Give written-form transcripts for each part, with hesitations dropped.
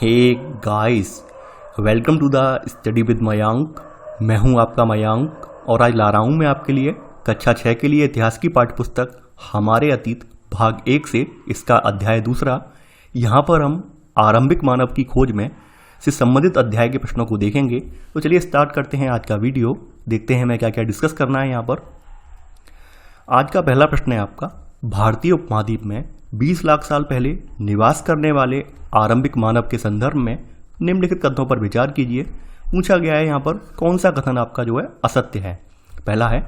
Hey guys, welcome to the study with Mayank. मैं हूं आपका मयांक और आज ला रहा हूं मैं आपके लिए कक्षा 6 के लिए इतिहास की पाठ्यपुस्तक हमारे अतीत भाग 1 से इसका अध्याय दूसरा। यहां पर हम आरंभिक मानव की खोज में से संबंधित अध्याय के प्रश्नों को देखेंगे। तो चलिए स्टार्ट करते हैं आज का वीडियो। देखते हैं मैं क्या क्या डिस्कस करना है यहाँ पर। आज का पहला प्रश्न है आपका, भारतीय उपमहाद्वीप में 20 लाख साल पहले निवास करने वाले आरंभिक मानव के संदर्भ में निम्नलिखित कथनों पर विचार कीजिए। पूछा गया है यहाँ पर कौन सा कथन आपका जो है असत्य है। पहला है,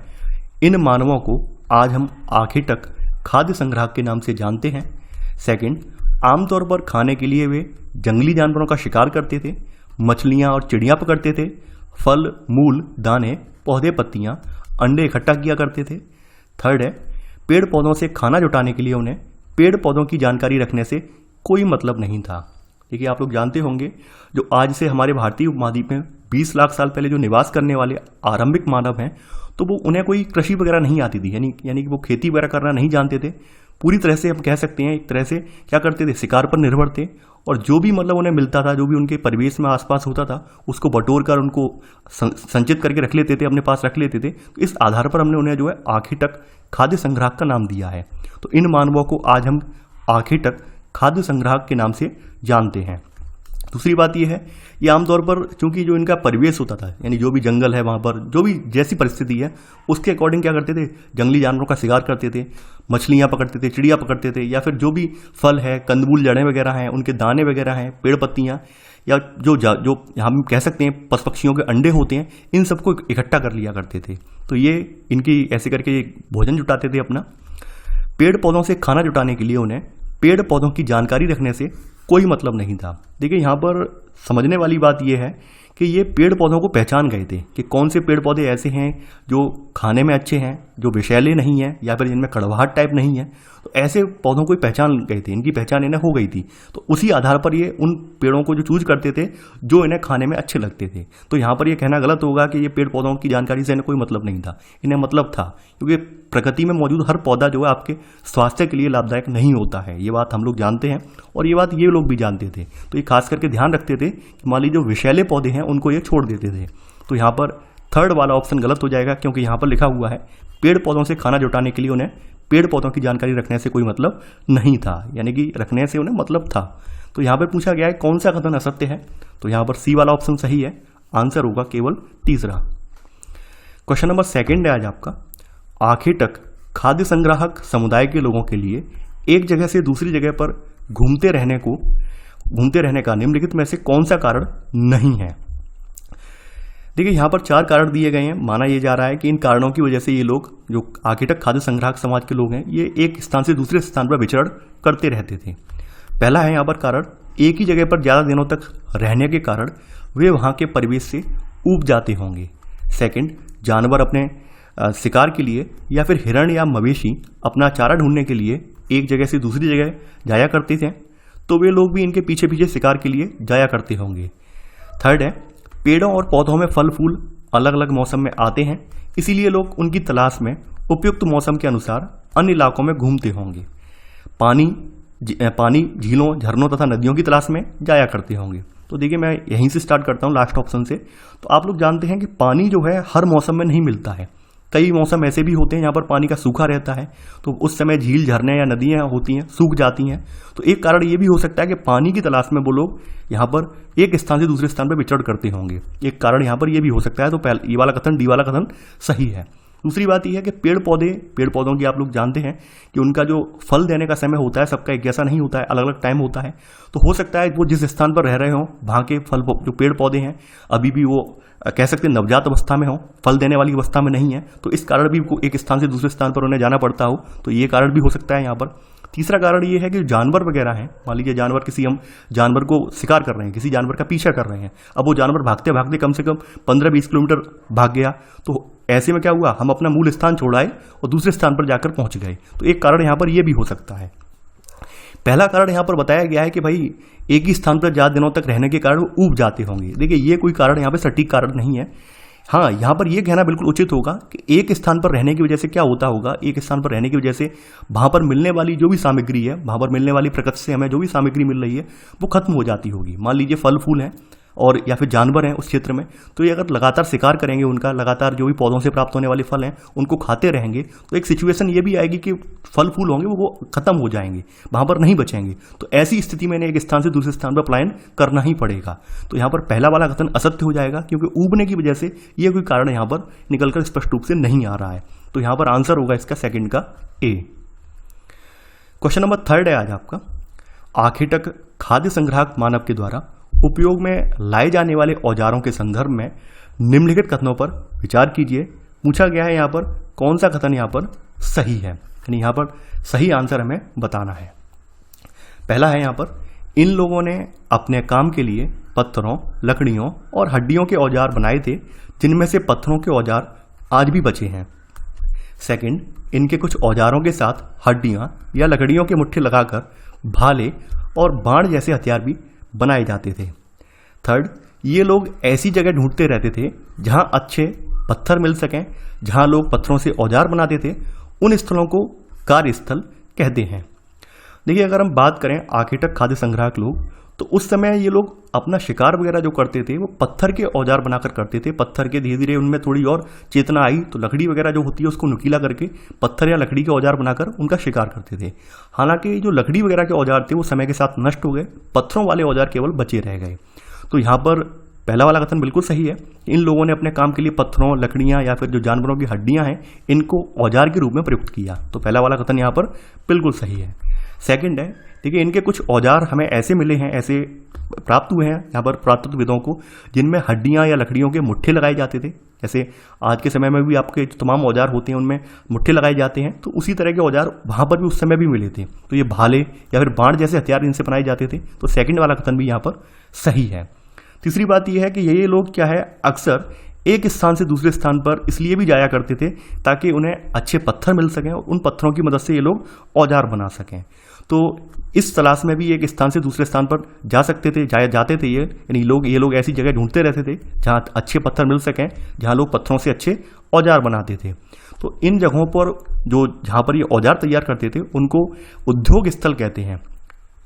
इन मानवों को आज हम आखेटक खाद्य संग्राहक के नाम से जानते हैं। सेकंड, आमतौर पर खाने के लिए वे जंगली जानवरों का शिकार करते थे, मछलियां और चिड़ियां पकड़ते थे, फल, मूल, दाने, पौधे, पत्तियां, अंडे इकट्ठा किया करते थे। थर्ड है, पेड़ पौधों से खाना जुटाने के लिए उन्हें पेड़ पौधों की जानकारी रखने से कोई मतलब नहीं था। देखिए, आप लोग जानते होंगे जो आज से हमारे भारतीय उपमहाद्वीप में 20 लाख साल पहले जो निवास करने वाले आरंभिक मानव हैं, तो वो उन्हें कोई कृषि वगैरह नहीं आती थी, यानी कि वो खेती वगैरह करना नहीं जानते थे। पूरी तरह से हम कह सकते हैं एक तरह से क्या करते थे, शिकार पर निर्भर थे। और जो भी मतलब उन्हें मिलता था, जो भी उनके परिवेश में आसपास होता था, उसको बटोर कर उनको संचित करके रख लेते थे, अपने पास रख लेते थे। तो इस आधार पर हमने उन्हें जो है आखेटक खाद्य संग्राहक का नाम दिया है। तो इन मानवों को आज हम आखेटक खाद्य संग्राहक के नाम से जानते हैं। दूसरी बात यह है, ये आमतौर पर चूंकि जो इनका परिवेश होता था, यानी जो भी जंगल है वहाँ पर जो भी जैसी परिस्थिति है उसके अकॉर्डिंग क्या करते थे, जंगली जानवरों का शिकार करते थे, मछलियाँ पकड़ते थे, चिड़िया पकड़ते थे, या फिर जो भी फल है, कंदमूल, जड़ें वगैरह हैं, उनके दाने वगैरह हैं, पेड़ पत्तियाँ, या जो हम कह सकते हैं पशु पक्षियों के अंडे होते हैं, इन सबको इकट्ठा कर लिया करते थे। तो ये इनकी ऐसे करके भोजन जुटाते थे अपना। पेड़ पौधों से खाना जुटाने के लिए उन्हें पेड़ पौधों की जानकारी रखने से कोई मतलब नहीं था। देखिए, यहाँ पर समझने वाली बात यह है कि ये पेड़ पौधों को पहचान गए थे कि कौन से पेड़ पौधे ऐसे हैं जो खाने में अच्छे हैं, जो विषैले नहीं हैं, या फिर जिनमें कड़वाहट टाइप नहीं है। तो ऐसे पौधों को पहचान गए थे, इनकी पहचान इन्हें हो गई थी। तो उसी आधार पर ये उन पेड़ों को जो चूज करते थे जो इन्हें खाने में अच्छे लगते थे। तो यहाँ पर ये कहना गलत होगा कि ये पेड़ पौधों की जानकारी से इन्हें कोई मतलब नहीं था। इन्हें मतलब था, क्योंकि प्रकृति में मौजूद हर पौधा जो है आपके स्वास्थ्य के लिए लाभदायक नहीं होता है। ये बात हम लोग जानते हैं और ये बात ये लोग भी जानते थे। तो ये खास करके ध्यान रखते थे कि मान लीजिए जो विषैले पौधे हैं उनको ये छोड़ देते थे। तो यहाँ पर थर्ड वाला ऑप्शन गलत हो जाएगा, क्योंकि यहाँ पर लिखा हुआ है पेड़ पौधों से खाना जुटाने के लिए उन्हें पेड़ पौधों की जानकारी रखने से कोई मतलब नहीं था, यानी कि रखने से उन्हें मतलब था। तो यहाँ पर पूछा गया है कौन सा कथन असत्य है, तो यहाँ पर सी वाला ऑप्शन सही है। आंसर होगा केवल तीसरा। क्वेश्चन नंबर 2 है आज आपका, आखेटक खाद्य संग्राहक समुदाय के लोगों के लिए एक जगह से दूसरी जगह पर घूमते रहने का निम्नलिखित में से कौन सा कारण नहीं है। देखिए, यहाँ पर 4 कारण दिए गए हैं। माना यह जा रहा है कि इन कारणों की वजह से ये लोग जो आखेटक खाद्य संग्राहक समाज के लोग हैं, ये एक स्थान से दूसरे स्थान पर विचरण करते रहते थे। पहला है यहाँ पर कारण, एक ही जगह पर ज़्यादा दिनों तक रहने के कारण वे वहाँ के परिवेश से ऊब जाते होंगे। सेकंड, जानवर अपने शिकार के लिए या फिर हिरण या मवेशी अपना चारा ढूंढने के लिए एक जगह से दूसरी जगह जाया करते थे, तो वे लोग भी इनके पीछे पीछे शिकार के लिए जाया करते होंगे। थर्ड है, पेड़ों और पौधों में फल फूल अलग अलग मौसम में आते हैं, इसीलिए लोग उनकी तलाश में उपयुक्त मौसम के अनुसार अन्य इलाकों में घूमते होंगे। पानी झीलों, झरनों तथा नदियों की तलाश में जाया करते होंगे। तो देखिए, मैं यहीं से स्टार्ट करता हूँ लास्ट ऑप्शन से। तो आप लोग जानते हैं कि पानी जो है हर मौसम में नहीं मिलता है। कई मौसम ऐसे भी होते हैं जहाँ पर पानी का सूखा रहता है, तो उस समय झील, झरने या नदियाँ होती हैं, सूख जाती हैं। तो एक कारण ये भी हो सकता है कि पानी की तलाश में वो लोग यहाँ पर एक स्थान से दूसरे स्थान पर विचरण करते होंगे। एक कारण यहाँ पर ये भी हो सकता है। तो ये वाला कथन, डी वाला कथन सही है। दूसरी बात यह है कि पेड़ पौधों की आप लोग जानते हैं कि उनका जो फल देने का समय होता है सबका एक जैसा नहीं होता है, अलग अलग टाइम होता है। तो हो सकता है वो जिस स्थान पर रह रहे हों वहाँ के फल जो पेड़ पौधे हैं अभी भी वो कह सकते हैं नवजात अवस्था में हो, फल देने वाली अवस्था में नहीं है। तो इस कारण भी एक स्थान से दूसरे स्थान पर उन्हें जाना पड़ता हो, तो ये कारण भी हो सकता है यहाँ पर। तीसरा कारण ये है कि जानवर वगैरह हैं, मान लीजिए हम जानवर को शिकार कर रहे हैं, किसी जानवर का पीछा कर रहे हैं। अब वो जानवर भागते भागते कम से कम 15-20 किलोमीटर भाग गया, तो ऐसे में क्या हुआ, हम अपना मूल स्थान छोड़ाए और दूसरे स्थान पर जाकर पहुंच गए। तो एक कारण यहाँ पर यह भी हो सकता है। पहला कारण यहाँ पर बताया गया है कि भाई एक ही स्थान पर ज़्यादा दिनों तक रहने के कारण वो ऊब जाते होंगे। देखिए, ये कोई कारण यहाँ पे सटीक कारण नहीं है। हाँ, यहाँ पर यह कहना बिल्कुल उचित होगा कि एक स्थान पर रहने की वजह से क्या होता होगा, एक स्थान पर रहने की वजह से वहाँ पर मिलने वाली जो भी सामग्री है, वहाँ पर मिलने वाली प्रकृति से हमें जो भी सामग्री मिल रही है वो खत्म हो जाती होगी। मान लीजिए फल फूल हैं और या फिर जानवर हैं उस क्षेत्र में, तो ये अगर लगातार शिकार करेंगे, उनका लगातार जो भी पौधों से प्राप्त होने वाले फल हैं उनको खाते रहेंगे, तो एक सिचुएशन ये भी आएगी कि फल फूल होंगे वो खत्म हो जाएंगे, वहाँ पर नहीं बचेंगे। तो ऐसी स्थिति में एक स्थान से दूसरे स्थान पर पलायन करना ही पड़ेगा। तो यहाँ पर पहला वाला कथन असत्य हो जाएगा, क्योंकि ऊबने की वजह से ये कोई कारण यहाँ पर निकलकर स्पष्ट रूप से नहीं आ रहा है। तो यहाँ पर आंसर होगा इसका सेकंड का ए। क्वेश्चन नंबर 3 है आज आपका, आखेटक खाद्य संग्राहक मानव के द्वारा उपयोग में लाए जाने वाले औजारों के संदर्भ में निम्नलिखित कथनों पर विचार कीजिए। पूछा गया है यहाँ पर कौन सा कथन यहाँ पर सही है, यानी यहाँ पर सही आंसर हमें बताना है। पहला है यहाँ पर, इन लोगों ने अपने काम के लिए पत्थरों, लकड़ियों और हड्डियों के औजार बनाए थे, जिनमें से पत्थरों के औजार आज भी बचे हैं। सेकंड, इनके कुछ औजारों के साथ हड्डियां या लकड़ियों के मुट्ठे लगाकर भाले और बाण जैसे हथियार भी बनाए जाते थे। थर्ड, ये लोग ऐसी जगह ढूंढते रहते थे जहां अच्छे पत्थर मिल सकें, जहां लोग पत्थरों से औजार बनाते थे। उन स्थलों को कार्यस्थल कहते हैं। देखिए, अगर हम बात करें आखेटक खाद्य संग्राहक लोग, तो उस समय ये लोग अपना शिकार वगैरह जो करते थे वो पत्थर के औजार बनाकर करते थे। पत्थर के धीरे धीरे उनमें थोड़ी और चेतना आई तो लकड़ी वगैरह जो होती है उसको नुकीला करके पत्थर या लकड़ी के औजार बनाकर उनका शिकार करते थे। हालांकि जो लकड़ी वगैरह के औजार थे वो समय के साथ नष्ट हो गए, पत्थरों वाले औजार केवल बचे रह गए। तो यहाँ पर पहला वाला कथन बिल्कुल सही है। इन लोगों ने अपने काम के लिए पत्थरों, लकड़ियाँ या फिर जो जानवरों की हड्डियाँ हैं इनको औजार के रूप में प्रयुक्त किया। तो पहला वाला कथन यहाँ पर बिल्कुल सही है। सेकंड है, देखिए इनके कुछ औजार हमें ऐसे मिले हैं, ऐसे प्राप्त हुए हैं यहाँ पर पुरातत्वविदों को, जिनमें हड्डियाँ या लकड़ियों के मुट्ठे लगाए जाते थे। जैसे आज के समय में भी आपके जो तमाम औजार होते हैं उनमें मुट्ठे लगाए जाते हैं, तो उसी तरह के औजार वहाँ पर भी उस समय भी मिले थे। तो ये भाले या फिर बाण जैसे हथियार इनसे बनाए जाते थे। तो सेकंड वाला कथन भी यहाँ पर सही है। तीसरी बात यह है कि ये लोग क्या है, अक्सर एक स्थान से दूसरे स्थान पर इसलिए भी जाया करते थे ताकि उन्हें अच्छे पत्थर मिल सकें और उन पत्थरों की मदद से ये लोग औजार बना सकें। तो इस तलाश में भी एक स्थान से दूसरे स्थान पर जा सकते थे, जाते थे यानी ये लोग ऐसी जगह ढूंढते रहते थे जहाँ अच्छे पत्थर मिल सकें, जहाँ लोग पत्थरों से अच्छे औजार बनाते थे। तो इन जगहों पर जहाँ पर ये औजार तैयार करते थे उनको उद्योग स्थल कहते हैं।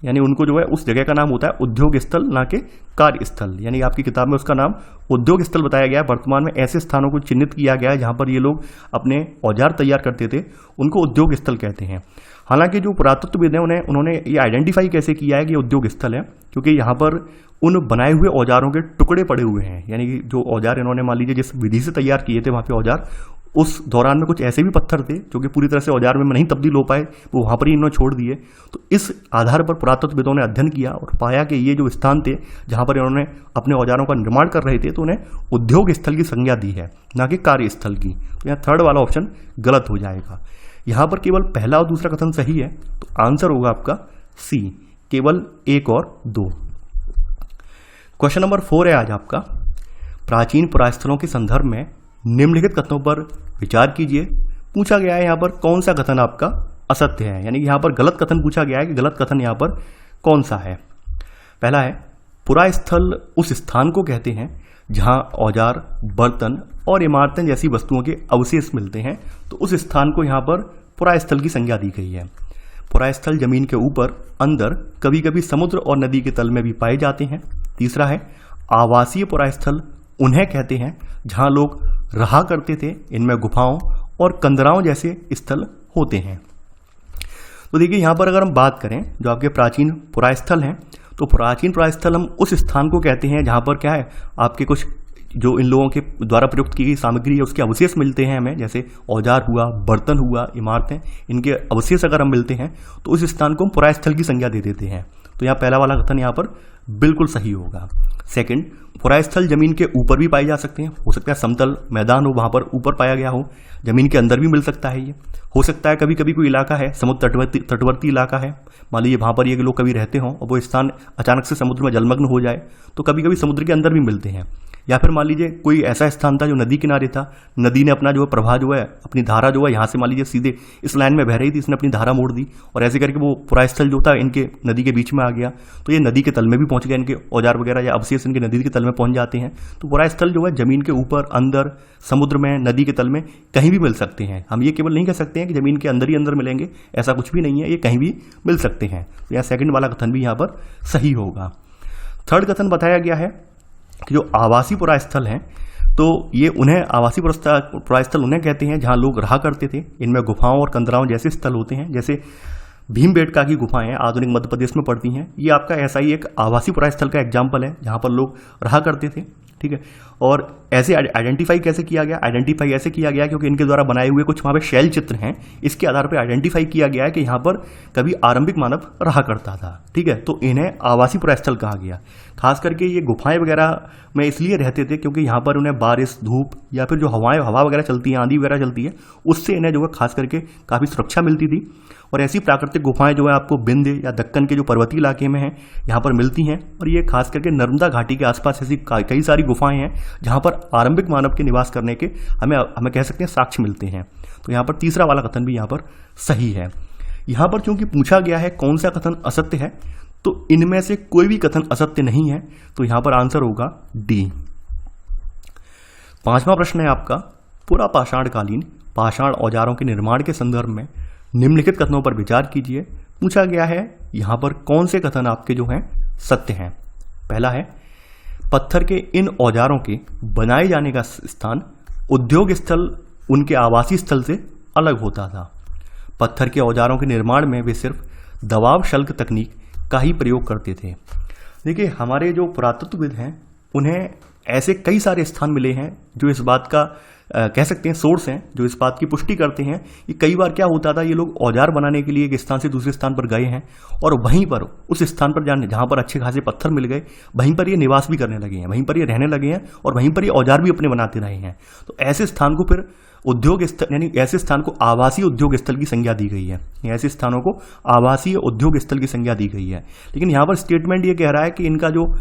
यानी उनको जो है उस जगह का नाम होता है उद्योग स्थल, ना कि कार्यस्थल। यानी आपकी किताब में उसका नाम उद्योग स्थल बताया गया है। वर्तमान में ऐसे स्थानों को चिन्हित किया गया है जहाँ पर ये लोग अपने औजार तैयार करते थे, उनको उद्योग स्थल कहते हैं। हालांकि जो पुरातत्वविद हैं उन्होंने ये आइडेंटिफाई कैसे किया है कि ये उद्योग स्थल है, क्योंकि यहाँ पर उन बनाए हुए औजारों के टुकड़े पड़े हुए हैं। यानी कि जो औजार इन्होंने मान लीजिए जिस विधि से तैयार किए थे वहाँ पे औजार, उस दौरान में कुछ ऐसे भी पत्थर थे जो कि पूरी तरह से औजार में नहीं तब्दील हो पाए, वो वहाँ पर ही इन्होंने छोड़ दिए। तो इस आधार पर पुरातत्वविदों ने अध्ययन किया और पाया कि ये जो स्थान थे जहाँ पर इन्होंने अपने औजारों का निर्माण कर रहे थे, तो उन्हें उद्योग स्थल की संज्ञा दी है, ना कि कार्यस्थल की। तो यहाँ थर्ड वाला ऑप्शन गलत हो जाएगा। यहाँ पर केवल पहला और दूसरा कथन सही है, तो आंसर होगा आपका सी, केवल 1 और 2। क्वेश्चन नंबर 4 है आज आपका, प्राचीन पुरास्थलों के संदर्भ में निम्नलिखित कथनों पर विचार कीजिए। पूछा गया है यहाँ पर कौन सा कथन आपका असत्य है, यानी यहाँ पर गलत कथन पूछा गया है कि गलत कथन यहाँ पर कौन सा है। पहला है, पुरास्थल उस स्थान को कहते हैं जहाँ औजार, बर्तन और इमारतें जैसी वस्तुओं के अवशेष मिलते हैं, तो उस स्थान को यहाँ पर पुरास्थल की संज्ञा दी गई है। पुरास्थल जमीन के ऊपर, अंदर, कभी कभी समुद्र और नदी के तल में भी पाए जाते हैं। तीसरा है, आवासीय पुरास्थल उन्हें कहते हैं जहाँ लोग रहा करते थे, इनमें गुफाओं और कंदराओं जैसे स्थल होते हैं। तो देखिए यहाँ पर अगर हम बात करें जो आपके प्राचीन पुरास्थल हैं, तो प्राचीन पुरास्थल हम उस स्थान को कहते हैं जहाँ पर क्या है, आपके कुछ जो इन लोगों के द्वारा प्रयुक्त की गई सामग्री है उसके अवशेष मिलते हैं हमें, जैसे औजार हुआ, बर्तन हुआ, इमारतें, इनके अवशेष अगर हम मिलते हैं तो उस स्थान को हम पुरास्थल की संज्ञा दे देते हैं। तो यहाँ पहला वाला कथन यहाँ पर बिल्कुल सही होगा। सेकंड, पुरास्थल जमीन के ऊपर भी पाए जा सकते हैं। हो सकता है समतल मैदान हो, वहाँ पर ऊपर पाया गया हो, जमीन के अंदर भी मिल सकता है। ये हो सकता है कभी कभी कोई इलाका है, समुद्र तटवर्ती इलाका है, मान लीजिए वहाँ पर ये लोग कभी रहते हों और वो स्थान अचानक से समुद्र में जलमग्न हो जाए, तो कभी कभी समुद्र के अंदर भी मिलते हैं। या फिर मान लीजिए कोई ऐसा स्थान था जो नदी किनारे था, नदी ने अपना जो है प्रवाह जो है, अपनी धारा जो है यहाँ से मान लीजिए सीधे इस लाइन में बह रही थी, इसने अपनी धारा मोड़ दी और ऐसे करके वो पूरा स्थल जो था इनके नदी के बीच में आ गया, तो ये नदी के तल में भी पहुंच गया, इनके औजार वगैरह या अवशेष इनके नदी के तल में पहुंच जाते हैं। तो पूरा स्थल जो है जमीन के ऊपर, अंदर, समुद्र में, नदी के तल में कहीं भी मिल सकते हैं। हम ये केवल नहीं कह सकते हैं कि जमीन के अंदर ही अंदर मिलेंगे, ऐसा कुछ भी नहीं है, ये कहीं भी मिल सकते हैं। तो यहाँ सेकंड वाला कथन भी यहाँ पर सही होगा। थर्ड कथन बताया गया है कि जो आवासीय पुरास्थल हैं, तो ये उन्हें आवासीय पुरास्थल उन्हें कहते हैं जहाँ लोग रहा करते थे। इनमें गुफाओं और कंदराओं जैसे स्थल होते हैं, जैसे भीमबेटका की गुफाएं आधुनिक मध्य प्रदेश में पड़ती हैं। ये आपका ऐसा ही एक आवासीय पुरास्थल का एग्जाम्पल है जहाँ पर लोग रहा करते थे, ठीक है। और ऐसे आइडेंटिफाई कैसे किया गया? आइडेंटिफाई ऐसे किया गया क्योंकि इनके द्वारा बनाए हुए कुछ वहाँ पे शैल चित्र हैं, इसके आधार पर आइडेंटिफाई किया गया है कि यहाँ पर कभी आरंभिक मानव रहा करता था, ठीक है। तो इन्हें आवासीय पुरास्थल कहा गया। खास करके ये गुफाएं वगैरह में इसलिए रहते थे क्योंकि यहाँ पर उन्हें बारिश, धूप या फिर जो हवा वगैरह चलती है, आंधी वगैरह चलती है, उससे इन्हें जो है खास करके काफ़ी सुरक्षा मिलती थी। और ऐसी प्राकृतिक गुफाएं जो है आपको विंध्य या दक्कन के जो पर्वतीय इलाके में हैं यहाँ पर मिलती हैं। और ये खास करके नर्मदा घाटी के आसपास ऐसी कई सारी गुफाएं हैं जहाँ पर आरंभिक मानव के निवास करने के हमें कह सकते हैं साक्ष्य मिलते हैं। तो यहाँ पर तीसरा वाला कथन भी यहाँ पर सही है। यहाँ पर चूंकि पूछा गया है कौन सा कथन असत्य है, तो इनमें से कोई भी कथन असत्य नहीं है, तो यहाँ पर आंसर होगा डी। पांचवा प्रश्न है आपका, पुरा पाषाणकालीन पाषाण औजारों के निर्माण के संदर्भ में निम्नलिखित कथनों पर विचार कीजिए। पूछा गया है यहाँ पर कौन से कथन आपके जो हैं सत्य हैं। पहला है, पत्थर के इन औजारों के बनाए जाने का स्थान उद्योग स्थल उनके आवासीय स्थल से अलग होता था। पत्थर के औजारों के निर्माण में वे सिर्फ दबाव शल्क तकनीक का ही प्रयोग करते थे। देखिए, हमारे जो पुरातत्वविद हैं उन्हें ऐसे कई सारे स्थान मिले हैं जो इस बात का कह सकते हैं सोर्स हैं, जो इस बात की पुष्टि करते हैं कि कई बार क्या होता था, ये लोग औजार बनाने के लिए एक स्थान से दूसरे स्थान पर गए हैं और वहीं पर उस स्थान पर जहाँ पर अच्छे खासे पत्थर मिल गए, वहीं पर ये निवास भी करने लगे हैं, वहीं पर ये रहने लगे हैं और वहीं पर ये औजार भी अपने बनाते रहे हैं। तो ऐसे स्थान को फिर उद्योग स्थल, यानी ऐसे स्थान को आवासीय उद्योग स्थल की संज्ञा दी गई है। ऐसे स्थानों को आवासीय उद्योग स्थल की संज्ञा दी गई है। लेकिन यहाँ पर स्टेटमेंट ये कह रहा है कि इनका जो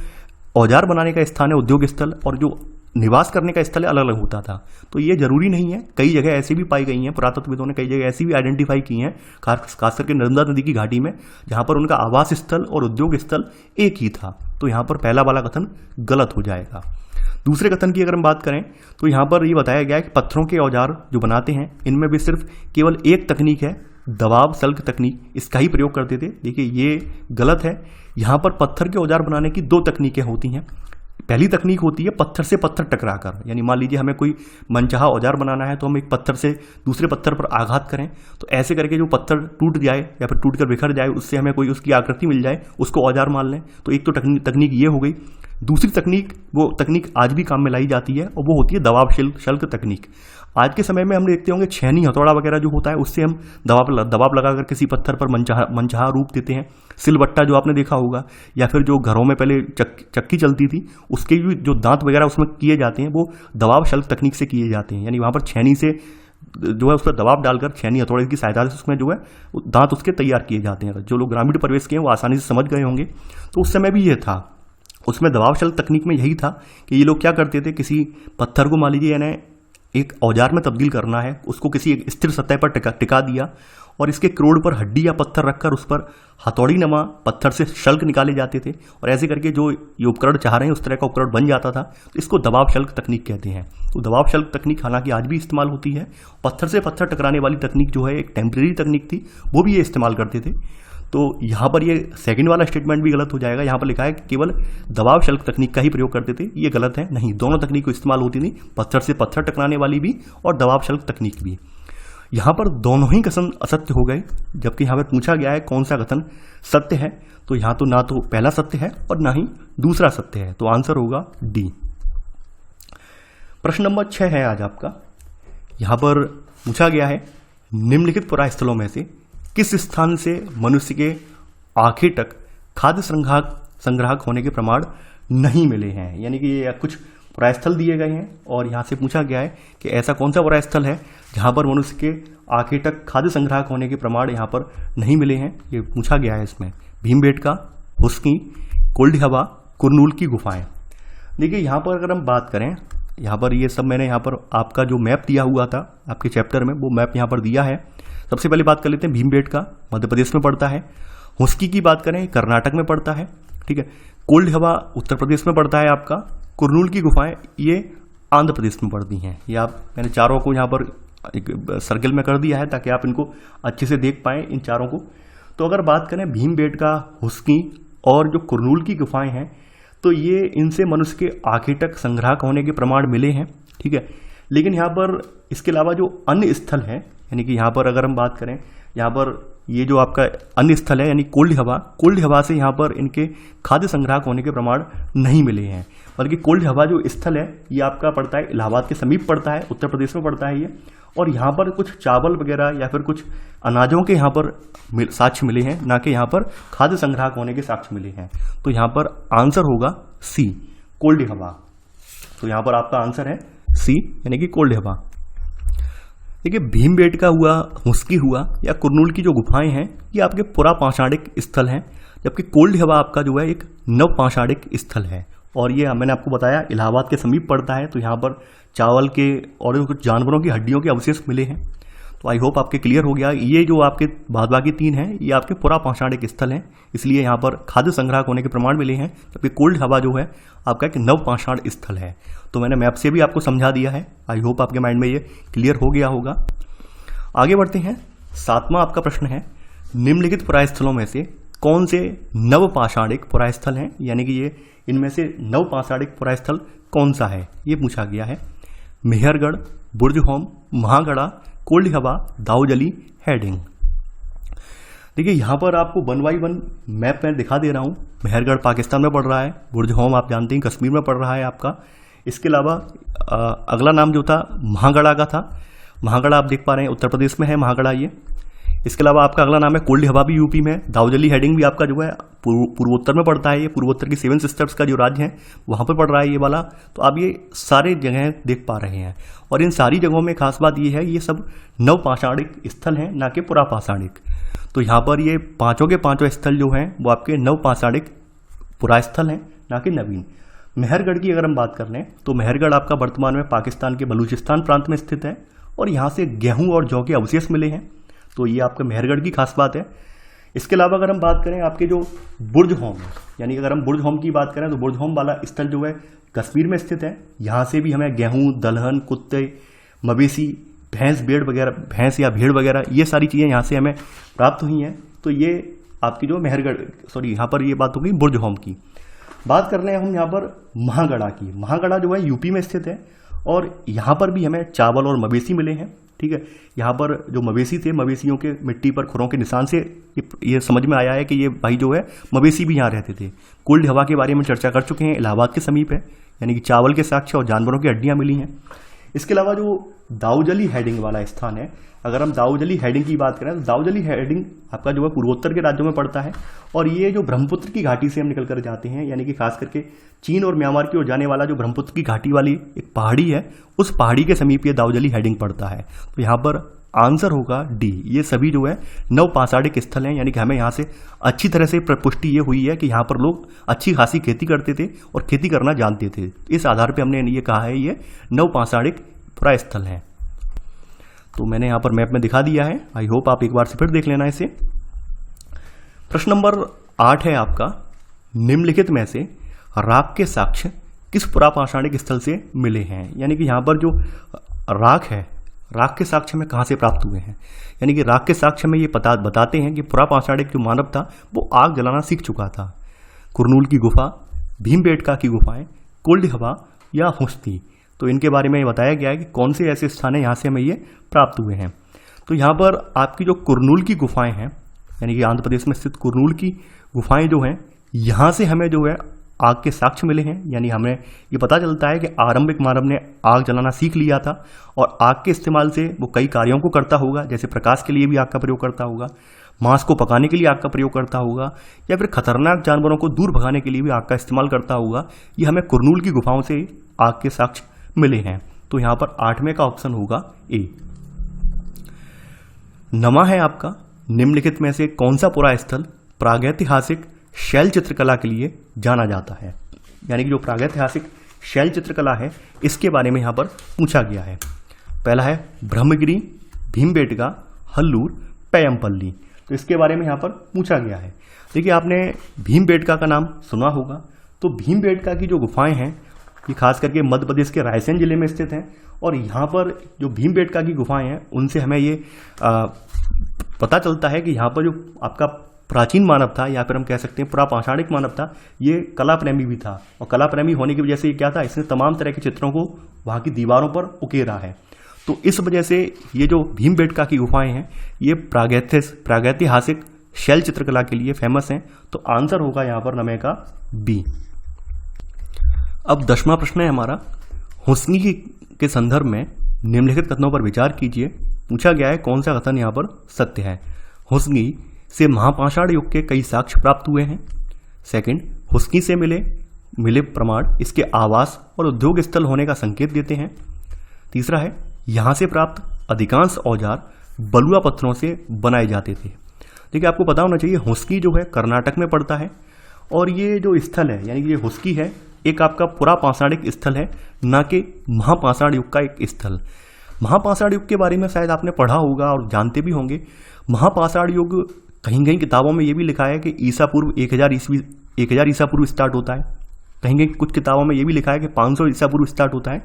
औजार बनाने का स्थान है उद्योग स्थल और जो निवास करने का स्थल अलग अलग होता था। तो ये जरूरी नहीं है, कई जगह ऐसी भी पाई गई हैं, पुरातत्वविदों ने कई जगह ऐसी भी आइडेंटिफाई की हैं, खास करके नर्मदा नदी की घाटी में, जहां पर उनका आवास स्थल और उद्योग स्थल एक ही था। तो यहाँ पर पहला वाला कथन गलत हो जाएगा। दूसरे कथन की अगर हम बात करें तो यहाँ पर ये बताया गया है कि पत्थरों के औजार जो बनाते हैं इनमें भी सिर्फ केवल एक तकनीक है, दबाव शल्क तकनीक, इसका ही प्रयोग करते थे। देखिए, ये गलत है। यहाँ पर पत्थर के औजार बनाने की दो तकनीकें होती हैं। पहली तकनीक होती है पत्थर से पत्थर टकराकर, यानी मान लीजिए हमें कोई मनचाहा औजार बनाना है तो हम एक पत्थर से दूसरे पत्थर पर आघात करें, तो ऐसे करके जो पत्थर टूट जाए या फिर टूट कर बिखर जाए, उससे हमें कोई उसकी आकृति मिल जाए, उसको औजार मान लें। तो एक तो तकनीक ये हो गई। दूसरी तकनीक, वो तकनीक आज भी काम में लाई जाती है और वो होती है दबाव शल्क तकनीक। आज के समय में हम देखते होंगे छेनी हथौड़ा वगैरह जो होता है उससे हम दबाव लगाकर किसी पत्थर पर मनचाहा रूप देते हैं। सिलबट्टा जो आपने देखा होगा, या फिर जो घरों में पहले चक्की चलती थी उसके भी जो दांत वगैरह उसमें किए जाते हैं वो दबाव शल्क तकनीक से किए जाते हैं। यानी वहाँ पर छेनी से जो है उस पर दबाव डालकर छेनी हथौड़े की सहायता से उसमें जो है दांत उसके तैयार किए जाते हैं। जो लोग ग्रामीण परिवेश के हैं वो आसानी से समझ गए होंगे। तो उस समय भी ये था, उसमें दबाव शल्क तकनीक में यही था कि ये लोग क्या करते थे, किसी पत्थर को मान लीजिए यानी एक औजार में तब्दील करना है, उसको किसी एक स्थिर सतह पर टिका दिया और इसके क्रोड़ पर हड्डी या पत्थर रखकर उस पर हथौड़ी नमा पत्थर से शल्क निकाले जाते थे और ऐसे करके जो ये उपकरण चाह रहे हैं उस तरह का उपकरण बन जाता था। तो इसको दबाव शल्क तकनीक कहते हैं। तो दबाव शल्क तकनीक हालांकि आज भी इस्तेमाल होती है। पत्थर से पत्थर टकराने वाली तकनीक जो है एक टेम्परेरी तकनीक थी, वो भी ये इस्तेमाल करते थे। तो यहाँ पर ये सेकंड वाला स्टेटमेंट भी गलत हो जाएगा। यहाँ पर लिखा है कि केवल दबाव शल्क तकनीक का ही प्रयोग करते थे, ये गलत है। नहीं, दोनों तकनीक को इस्तेमाल होती थी, पत्थर से पत्थर टकराने वाली भी और दबाव शल्क तकनीक भी। यहाँ पर दोनों ही कथन असत्य हो गए, जबकि यहाँ पर पूछा गया है कौन सा कथन सत्य है। तो यहाँ तो ना तो पहला सत्य है और ना ही दूसरा सत्य है, तो आंसर होगा डी। प्रश्न नंबर 6 है आज आपका। यहाँ पर पूछा गया है निम्नलिखित पुरास्थलों में से किस स्थान से मनुष्य के आंखें तक खाद्य संग्राहक होने के प्रमाण नहीं मिले हैं। यानी कि ये कुछ पुरास्थल दिए गए हैं और यहाँ से पूछा गया है कि ऐसा कौन सा पुरास्थल है जहाँ पर मनुष्य के आंखें तक खाद्य संग्राहक होने के प्रमाण यहाँ पर नहीं मिले हैं। ये पूछा गया है इसमें भीमबेटका, हुस्की, कोल्डिहवा, कुरनूल की गुफाएं। देखिए यहाँ पर अगर हम बात करें, यहाँ पर ये सब मैंने यहाँ पर आपका जो मैप दिया हुआ था आपके चैप्टर में, वो मैप यहाँ पर दिया है। सबसे पहले बात कर लेते हैं भीमबेटका, मध्य प्रदेश में पड़ता है। हुस्की की बात करें, कर्नाटक में पड़ता है, ठीक है। कोल्ड हवा उत्तर प्रदेश में पड़ता है आपका। कुरनूल की गुफाएं ये आंध्र प्रदेश में पड़ती हैं। ये आप, मैंने चारों को यहाँ पर एक सर्कल में कर दिया है ताकि आप इनको अच्छे से देख पाएं इन चारों को। तो अगर बात करें भीमबेटका, हुस्की और जो कुरनूल की गुफाएं हैं, तो ये इनसे मनुष्य के आखेटक संग्राहक होने के प्रमाण मिले हैं, ठीक है। लेकिन यहाँ पर इसके अलावा जो अन्य स्थल है, यानी कि यहाँ पर अगर हम बात करें, यहाँ पर ये जो आपका अन्य स्थल है यानी कोल्ड हवा से यहाँ पर इनके खाद्य संग्राहक होने के प्रमाण नहीं मिले हैं। बल्कि कोल्ड हवा जो स्थल है ये आपका पड़ता है इलाहाबाद के समीप पड़ता है, उत्तर प्रदेश में पड़ता है ये। और यहाँ पर कुछ चावल वगैरह या फिर कुछ अनाजों के यहाँ पर साक्ष्य मिले हैं, ना कि यहाँ पर खाद्य संग्राहक होने के साक्ष्य मिले हैं। तो यहाँ पर आंसर होगा सी, कोल्ड हवा। तो यहाँ पर आपका आंसर है सी, यानी कि कोल्ड हवा। देखिए भीमबेटका हुआ, हुस्की हुआ या कुरनूल की जो गुफाएं हैं ये आपके पुरापाषाणिक स्थल हैं, जबकि कोल्ड हवा आपका जो है एक नवपाषाणिक स्थल है। और ये मैंने आपको बताया इलाहाबाद के समीप पड़ता है। तो यहाँ पर चावल के और कुछ जानवरों की हड्डियों के अवशेष मिले हैं। तो आई होप आपके क्लियर हो गया। ये जो आपके बाद बाकी तीन हैं ये आपके पुरापाषाणिक स्थल हैं, इसलिए यहाँ पर खाद्य संग्राहक होने के प्रमाण मिले हैं। जबकि कोल्ड हवा जो है आपका एक नवपाषाण स्थल है। तो मैंने मैप से भी आपको समझा दिया है। आई होप आपके माइंड में ये क्लियर हो गया होगा। आगे बढ़ते हैं। 7वां आपका प्रश्न है, निम्नलिखित पुरास्थलों में से कौन से नवपाषाणिक पुरास्थल हैं, यानी कि ये इनमें से नवपाषाणिक पुरास्थल कौन सा है, ये पूछा गया है। मेहरगढ़, बुर्जहोम, महागढ़ा, कोल्ड हवा, दाऊजली, हेडिंग। देखिए यहाँ पर आपको 1 बाई 1 मैप में दिखा दे रहा हूँ। मेहरगढ़ पाकिस्तान में पड़ रहा है, बुर्जहोम आप जानते हैं कश्मीर में पड़ रहा है आपका। इसके अलावा अगला नाम जो था महागढ़ा का था। महागढ़ा आप देख पा रहे हैं उत्तर प्रदेश में है महागढ़ा ये। इसके अलावा आपका अगला नाम है कोल्ड हवा, भी यूपी में। दाऊजली हेडिंग भी आपका जो है पूर्वोत्तर में पड़ता है। ये पूर्वोत्तर की 7 सिस्टर्स का जो राज्य है वहाँ पर पड़ रहा है ये वाला। तो आप ये सारे जगह देख पा रहे हैं। और इन सारी जगहों में खास बात ये है ये सब नवपाषाणिक स्थल हैं, ना कि पुरापाषाणिक। तो यहाँ पर ये पांचों के पांचों स्थल जो हैं वो आपके नवपाषाणिक पुरास्थल हैं, ना कि नवीन। मेहरगढ़ की अगर हम बात कर लें तो मेहरगढ़ आपका वर्तमान में पाकिस्तान के बलूचिस्तान प्रांत में स्थित है और यहाँ से गेहूं और जौ के अवशेष मिले हैं। तो ये आपके मेहरगढ़ की खास बात है। इसके अलावा अगर हम बात करें आपके जो बुर्जहोम, यानी अगर हम बुर्जहोम की बात करें तो बुर्जहोम वाला स्थल जो है कश्मीर में स्थित है। यहाँ से भी हमें गेहूं, दलहन, कुत्ते, मवेशी, भैंस या भेड़ वगैरह ये सारी चीज़ें यहाँ से हमें प्राप्त हुई हैं। तो ये आपकी जो मेहरगढ़, यहाँ पर ये बात हो गई बुर्जहोम की। बात कर रहे हैं हम यहाँ पर महागढ़ा की। महागढ़ा जो है यूपी में स्थित है और यहाँ पर भी हमें चावल और मवेशी मिले हैं, ठीक है। यहाँ पर जो मवेशी थे, मवेशियों के मिट्टी पर खुरों के निशान से ये समझ में आया है कि ये भाई जो है मवेशी भी यहाँ रहते थे। कोल्ड हवा के बारे में चर्चा कर चुके हैं, इलाहाबाद के समीप है, यानी कि चावल के साक्ष्य और जानवरों की हड्डियाँ मिली हैं। इसके अलावा जो दाऊजली हेडिंग वाला स्थान है, अगर हम दाऊजली हेडिंग की बात करें तो दाऊजली हेडिंग आपका जो है पूर्वोत्तर के राज्यों में पड़ता है। और ये जो ब्रह्मपुत्र की घाटी से हम निकल कर जाते हैं, यानी कि खास करके चीन और म्यांमार की ओर जाने वाला जो ब्रह्मपुत्र की घाटी वाली एक पहाड़ी है, उस पहाड़ी के समीप ये दाऊजली हेडिंग पड़ता है। तो यहाँ पर आंसर होगा डी। ये सभी जो है नवपाषाणिक स्थल हैं, यानी कि हमें यहाँ से अच्छी तरह से पुष्टि ये हुई है कि यहाँ पर लोग अच्छी खासी खेती करते थे और खेती करना जानते थे। इस आधार पर हमने ये कहा है ये नवपाषाणिक पुरास्थल हैं। तो मैंने यहाँ पर मैप में दिखा दिया है। आई होप आप एक बार से फिर देख लेना इसे। प्रश्न नंबर 8 है आपका, निम्नलिखित में से राख के साक्ष्य किस पुरापाषाणिक स्थल से मिले हैं। यानी कि यहाँ पर जो राख है, राख के साक्ष्य में कहाँ से प्राप्त हुए हैं। यानी कि राख के साक्ष्य में ये बताते हैं कि पुरापाषाणिक जो मानव था वो आग जलाना सीख चुका था। कुरनूल की गुफा, भीमबेटका की गुफाएं, कोल्ड हवा या हुस्की। तो इनके बारे में बताया गया है कि कौन से ऐसे स्थान है यहाँ से हमें ये प्राप्त हुए हैं। तो यहाँ पर आपकी जो कुरनूल की गुफाएं हैं, यानी कि आंध्र प्रदेश में स्थित कुरनूल की गुफाएं जो हैं, यहाँ से हमें जो है आग के साक्ष्य मिले हैं। यानी हमें ये पता चलता है कि आरंभिक मानव ने आग जलाना सीख लिया था और आग के इस्तेमाल से वो कई कार्यों को करता होगा, जैसे प्रकाश के लिए भी आग का प्रयोग करता होगा, मांस को पकाने के लिए आग का प्रयोग करता होगा, या फिर खतरनाक जानवरों को दूर भगाने के लिए भी आग का इस्तेमाल करता होगा। ये हमें कुरनूल की गुफाओं से आग के साक्ष्य मिले हैं। तो यहाँ पर 8वें का ऑप्शन होगा ए। नमा है आपका, निम्नलिखित में से कौन सा पुरास्थल प्रागैतिहासिक शैल चित्रकला के लिए जाना जाता है। यानी कि जो प्रागैतिहासिक शैल चित्रकला है, इसके बारे में यहाँ पर पूछा गया है। पहला है ब्रह्मगिरी, भीमबेटका, हल्लूर, पैयमपल्ली। तो इसके बारे में यहाँ पर पूछा गया है। देखिए, आपने भीमबेटका का नाम सुना होगा। तो भीमबेटका की जो गुफाएं हैं ये खास करके मध्य प्रदेश के रायसेन जिले में स्थित हैं। और यहाँ पर जो भीमबेटका की गुफाएं हैं उनसे हमें ये पता चलता है कि यहाँ पर जो आपका प्राचीन मानव था, या फिर हम कह सकते हैं पुरापाषाणिक मानव था, ये कला प्रेमी भी था। और कला प्रेमी होने की वजह से ये क्या था, इसने तमाम तरह के चित्रों को वहाँ की दीवारों पर उकेरा है। तो इस वजह से ये जो भीमबेटका की गुफाएं हैं ये प्रागैतिहासिक शैल चित्रकला के लिए फेमस हैं। तो आंसर होगा यहाँ पर नमे का बी। अब 10वां प्रश्न है हमारा, हुस्नी के संदर्भ में निम्नलिखित कथनों पर विचार कीजिए। पूछा गया है कौन सा कथन यहाँ पर सत्य है। हुस्नी से महापाषाण युग के कई साक्ष्य प्राप्त हुए हैं। सेकंड, हुस्नी से मिले प्रमाण इसके आवास और उद्योग स्थल होने का संकेत देते हैं। तीसरा है, यहाँ से प्राप्त अधिकांश औजार बलुआ पत्थरों से बनाए जाते थे। देखिए, आपको पता होना चाहिए हुस्की जो है कर्नाटक में पड़ता है, और ये जो स्थल है यानी कि ये हुस्की है एक आपका पुरापाषाणिक स्थल है, ना कि महापाषाण युग का एक स्थल। महापाषाण युग के बारे में शायद आपने पढ़ा होगा और जानते भी होंगे। महापाषाण युग कहीं कहीं किताबों में ये भी लिखा है कि ईसा पूर्व 1000 ईसा पूर्व स्टार्ट होता है। कहीं कहीं कुछ किताबों में ये भी लिखा है कि 500 ईसा पूर्व स्टार्ट होता है।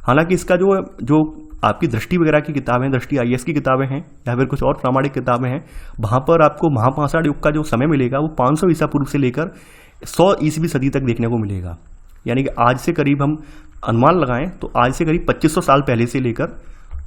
हालांकि इसका जो आपकी दृष्टि वगैरह की किताबें, दृष्टि IAS की किताबें हैं या फिर कुछ और प्रामाणिक किताबें हैं, वहाँ पर आपको महापाषाण युग का जो समय मिलेगा वो 500 ईसा पूर्व से लेकर 100 ईसवी सदी तक देखने को मिलेगा। यानी कि आज से करीब हम अनुमान लगाएं तो आज से करीब 2500 साल पहले से लेकर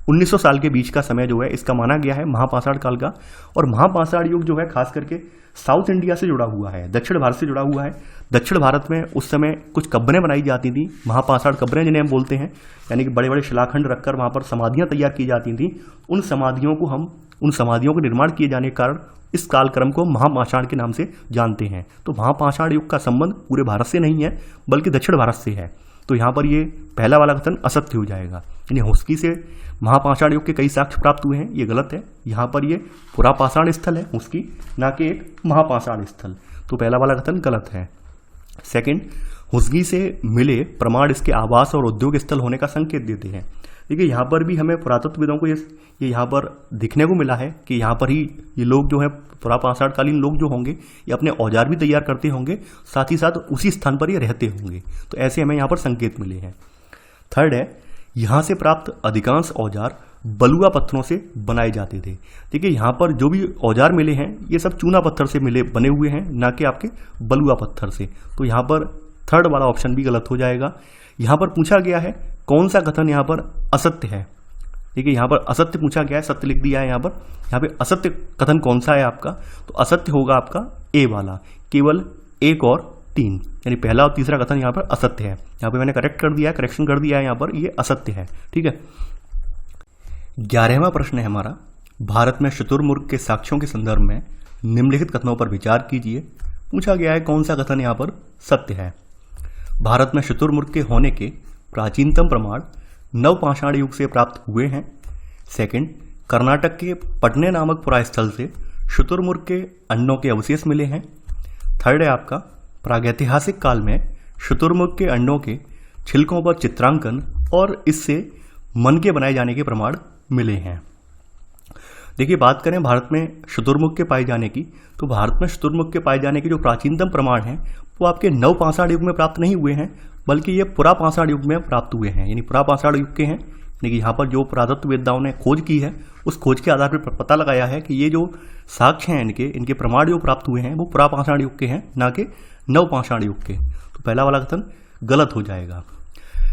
1900 साल के बीच का समय जो है इसका माना गया है महापाषाण काल का। और महापाषाण युग जो है खास करके साउथ इंडिया से जुड़ा हुआ है, दक्षिण भारत से जुड़ा हुआ है। दक्षिण भारत में उस समय कुछ कब्रें बनाई जाती थी, महापाषाण कब्रें जिन्हें हम बोलते हैं, यानी कि बड़े बड़े शिलाखंड रखकर वहाँ पर समाधियाँ तैयार की जाती थी। उन समाधियों को निर्माण किए जाने के कारण इस कालक्रम को महापाषाण के नाम से जानते हैं। तो महापाषाण युग का संबंध पूरे भारत से नहीं है बल्कि दक्षिण भारत से है। तो यहाँ पर ये पहला वाला कथन असत्य हो जाएगा, यानी हुस्की से महापाषाण युग के कई साक्ष्य प्राप्त हुए हैं, ये गलत है। यहाँ पर ये पुरापाषाण स्थल है हुस्की, ना कि एक महापाषाण स्थल। तो पहला वाला कथन गलत है। सेकंड, हुस्की से मिले प्रमाण इसके आवास और उद्योग स्थल होने का संकेत देते हैं। देखिए, यहाँ पर भी हमें पुरातत्वविदों को ये यहाँ पर दिखने को मिला है कि यहाँ पर ही ये लोग जो है पुरापाषाण कालीन लोग जो होंगे ये अपने औजार भी तैयार करते होंगे, साथ ही साथ उसी स्थान पर ये रहते होंगे। तो ऐसे हमें यहाँ पर संकेत मिले हैं। थर्ड है, यहाँ से प्राप्त अधिकांश औजार बलुआ पत्थरों से बनाए जाते थे। देखिए, यहाँ पर जो भी औजार मिले हैं ये सब चूना पत्थर से बने हुए हैं, ना कि आपके बलुआ पत्थर से। तो यहाँ पर थर्ड वाला ऑप्शन भी गलत हो जाएगा। यहाँ पर पूछा गया है कौन सा कथन यहाँ पर असत्य है। देखिए, यहाँ पर असत्य पूछा गया है, सत्य लिख दिया है यहाँ पे असत्य कथन कौन सा है आपका, तो असत्य होगा आपका ए वाला, केवल 1 और 3, यानी पहला और तीसरा कथन यहाँ पर असत्य है। यहाँ पे मैंने करेक्शन कर दिया है, यहाँ पर ये असत्य है। ठीक है। 11वां प्रश्न है हमारा, भारत में शुतुरमुर्ग के साक्ष्यों के संदर्भ में निम्नलिखित कथनों पर विचार कीजिए। पूछा गया है कौन सा कथन यहाँ पर सत्य है। भारत में शुतुरमुर्ग के होने के प्राचीनतम प्रमाण नवपाषाण युग से प्राप्त हुए हैं। सेकंड, कर्नाटक के पटने नामक पुरास्थल से शुतुरमुर्ग के अंडों के अवशेष मिले हैं। थर्ड है आपका, प्रागैतिहासिक काल में शुतुरमुर्ग के अंडों के छिलकों पर चित्रांकन और इससे मन के बनाए जाने के प्रमाण मिले हैं। देखिए, बात करें भारत में शुतुरमुर्ग के पाए जाने की, तो भारत में शुतुरमुर्ग के पाए जाने के जो प्राचीनतम प्रमाण हैं वो आपके नवपाषाण युग में प्राप्त नहीं हुए हैं बल्कि ये पुरापाषाण युग में प्राप्त हुए हैं, यानी पुरापाषाण युग के हैं। यानी यहाँ पर जो पुरातत्ववेत्ताओं ने खोज की है उस खोज के आधार पर पता लगाया है कि ये जो साक्ष्य हैं इनके प्रमाण जो प्राप्त हुए हैं वो पुरापाषाण युग के हैं, ना कि नवपाषाण युग के। तो पहला वाला कथन गलत हो जाएगा।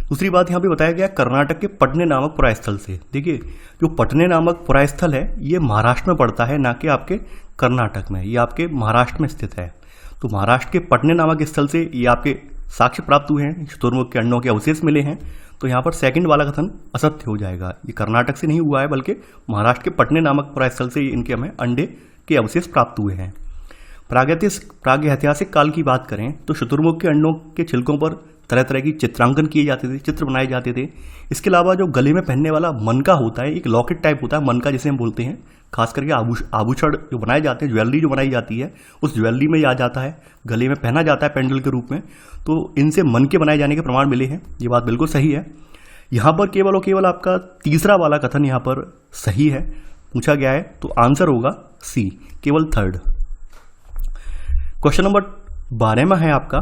दूसरी बात यहाँ पे बताया गया कर्नाटक के पटने नामक पुरास्थल से। देखिए, जो पटने नामक पुरास्थल है ये महाराष्ट्र में पड़ता है, ना कि आपके कर्नाटक में, ये आपके महाराष्ट्र में स्थित है। तो महाराष्ट्र के पटने नामक स्थल से ये आपके साक्ष्य प्राप्त हुए हैं, शुतुरमुर्ग के अंडों के अवशेष मिले हैं। तो यहाँ पर सेकंड वाला कथन असत्य हो जाएगा। ये कर्नाटक से नहीं हुआ है बल्कि महाराष्ट्र के पटने नामक पुरास्थल से इनके हमें अंडे के अवशेष प्राप्त हुए हैं। प्रागैतिहासिक काल की बात करें तो शुतुरमुर्ग के अंडों के छिलकों पर तरह तरह की चित्रांकन किए जाते थे, चित्र बनाए जाते थे। इसके अलावा जो गले में पहनने वाला मनका होता है, एक लॉकेट टाइप होता है मनका जिसे हम बोलते हैं, खास करके आभूषण जो बनाए जाते हैं, ज्वेलरी जो बनाई जाती है उस ज्वेलरी में आ जाता है, गले में पहना जाता है पेंडल के रूप में। तो इनसे मन के बनाए जाने के प्रमाण मिले हैं, ये बात बिल्कुल सही है। यहाँ पर केवल और केवल आपका तीसरा वाला कथन यहाँ पर सही है, पूछा गया है, तो आंसर होगा सी, केवल थर्ड। क्वेश्चन नंबर 12 में है आपका